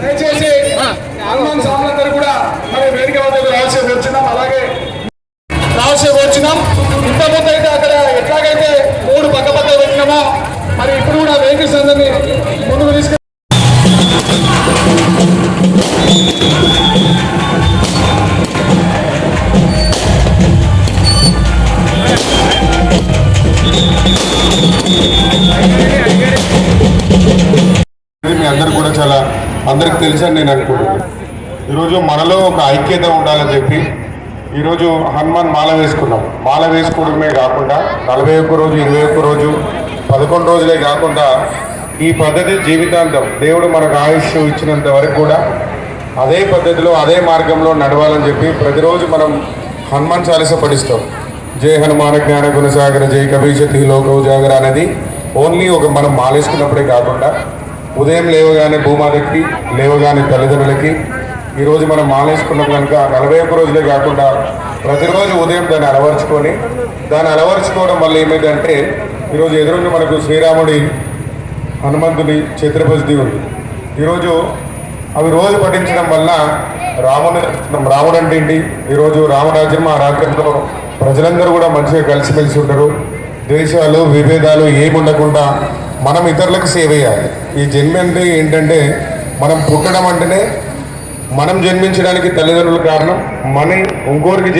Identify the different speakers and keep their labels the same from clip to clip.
Speaker 1: దయచేసి హనుమాన్ స్వాములందరూ కూడా మరి వేదిక వద్దకు రావాల్సి వచ్చినాం. అలాగే రావాల్సి వచ్చినాం. ఇంతకుముందు అయితే అక్కడ ఎట్లాగైతే 3 పక్క పెట్టినామో మరి ఇప్పుడు కూడా వెహికల్స్ అందరినీ ముందుకు తీసుకు
Speaker 2: మీ అందరు కూడా చాలా అందరికి తెలుసని నేను అనుకుంటున్నాను. ఈరోజు మనలో ఒక ఐక్యత ఉండాలని చెప్పి ఈరోజు హనుమాన్ మాల వేసుకున్నాం. మాల వేసుకోవడమే కాకుండా 41 రోజు 21 రోజు 11 రోజులే కాకుండా ఈ పద్ధతి జీవితాంతం దేవుడు మనకు ఆయుష్ ఇచ్చినంత వరకు కూడా అదే పద్ధతిలో అదే మార్గంలో నడవాలని చెప్పి ప్రతిరోజు మనం హనుమాన్ చాలీస పఠిస్తాం. జై హనుమాన జ్ఞాన గుణసాగర జై కవీశతి లోక ఉజాగర అనేది ఓన్లీ ఒక మనం మాలేసుకున్నప్పుడే కాకుండా ఉదయం లేవగానే భూమాతకి లేవగానే తల్లిదండ్రులకి ఈరోజు మనం మాలేసుకున్నాం కనుక 41 రోజులే కాకుండా ప్రతిరోజు ఉదయం దాన్ని అలవర్చుకోవడం వల్ల ఏమైందంటే ఈరోజు ఎదురుండి మనకు శ్రీరాముడి హనుమంతుడి ఛత్రపతి ఉంది. ఈరోజు అవి రోజు పఠించడం వల్ల రాముడు అంటే ఏంటి, ఈరోజు రామరాజ్యం ఆ రాజ్యంలో ప్రజలందరూ కూడా మంచిగా కలిసిమెలిసి ఉంటారు. దేశాలు విభేదాలు ఏముండకుండా మనం ఇతరులకు సేవ చేయాలి. ఈ జన్మ అంటే ఏంటంటే మనం పుట్టడం అంటేనే మనం జన్మించడానికి తల్లిదండ్రులు కారణం, ఇంకోరికి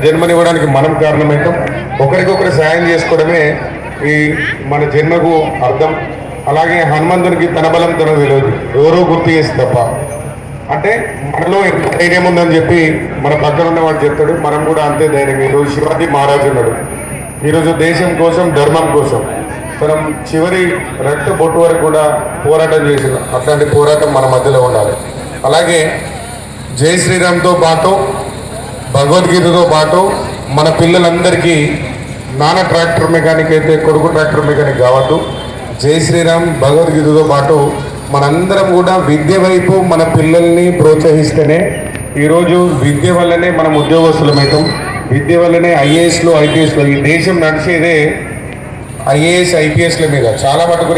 Speaker 2: జన్మనివ్వడానికి మనం కారణమవుతాం. ఒకరికొకరు సాయం చేసుకోవడమే ఈ మన జన్మకు అర్థం. అలాగే హనుమంతునికి తన బలం తన తెలియదు, ఎవరో గుర్తు చేసి తప్ప. అంటే మనలో ఎంత ధైర్యం ఉందని చెప్పి మన పక్కన ఉన్నవాడు చెప్తాడు, మనం కూడా అంతే ధైర్యం. ఈరోజు శివాజీ మహారాజు ఉన్నాడు. ఈరోజు దేశం కోసం ధర్మం కోసం మనం చివరి రక్త బొట్టు వరకు కూడా పోరాటం చేసిన అట్లాంటి పోరాటం మన మధ్యలో ఉండాలి. అలాగే జై శ్రీరామ్తో పాటు భగవద్గీతతో పాటు మన పిల్లలందరికీ నాన్న ట్రాక్టర్ మెకానిక్ అయితే కొడుకు ట్రాక్టర్ మెకానిక్ కావద్దు. జై శ్రీరామ్ భగవద్గీతతో పాటు మనందరం కూడా విద్య వైపు మన పిల్లల్ని ప్రోత్సహిస్తేనే ఈరోజు విద్య వల్లనే మనం ఉద్యోగస్తులమవుతాం. విద్య వల్లనే ఐఏఎస్లు ఐపీఎస్లు. ఈ దేశం నడిచేదే ఐఏఎస్ ఐపీఎస్ల మీద. చాలా మటుకు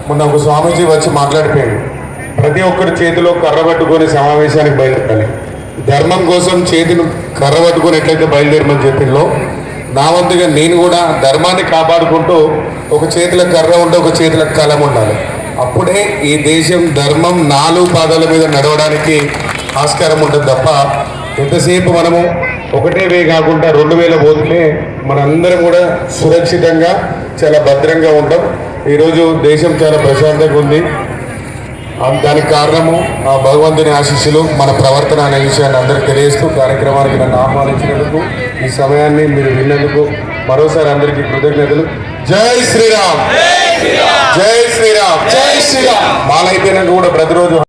Speaker 2: మొన్న ఒక స్వామీజీ వచ్చి మాట్లాడిపోయాడు, ప్రతి ఒక్కరి చేతిలో కర్ర పట్టుకొని సమావేశానికి బయలుదేరాలి. ధర్మం కోసం చేతిని కర్ర పట్టుకొని ఎట్లయితే బయలుదేరమని చెప్పిందో నా వంతుగా నేను కూడా ధర్మాన్ని కాపాడుకుంటూ ఒక చేతిలో కర్ర ఉంటే ఒక చేతిలో కలం ఉండాలి. అప్పుడే ఈ దేశం ధర్మం 4 పాదాల మీద నడవడానికి ఆస్కారం ఉంటుంది తప్ప ఎంతసేపు మనము ఒకటే వే కాకుండా 2000 పోతే మనందరం కూడా సురక్షితంగా చాలా భద్రంగా ఉంటాం. ఈరోజు దేశం చాలా ప్రశాంతంగా ఉంది. దానికి కారణము ఆ భగవంతుని ఆశీస్సులు, మన ప్రవర్తన అనే విషయాన్ని అందరికీ తెలియజేస్తూ కార్యక్రమానికి నన్ను ఆహ్వానించినందుకు, ఈ సమయాన్ని మీరు విన్నందుకు మరోసారి అందరికీ కృతజ్ఞతలు. జై శ్రీరామ్. జై శ్రీరామ్.
Speaker 1: జై శ్రీరామ్.
Speaker 2: మాలైపోయినాక కూడా ప్రతిరోజు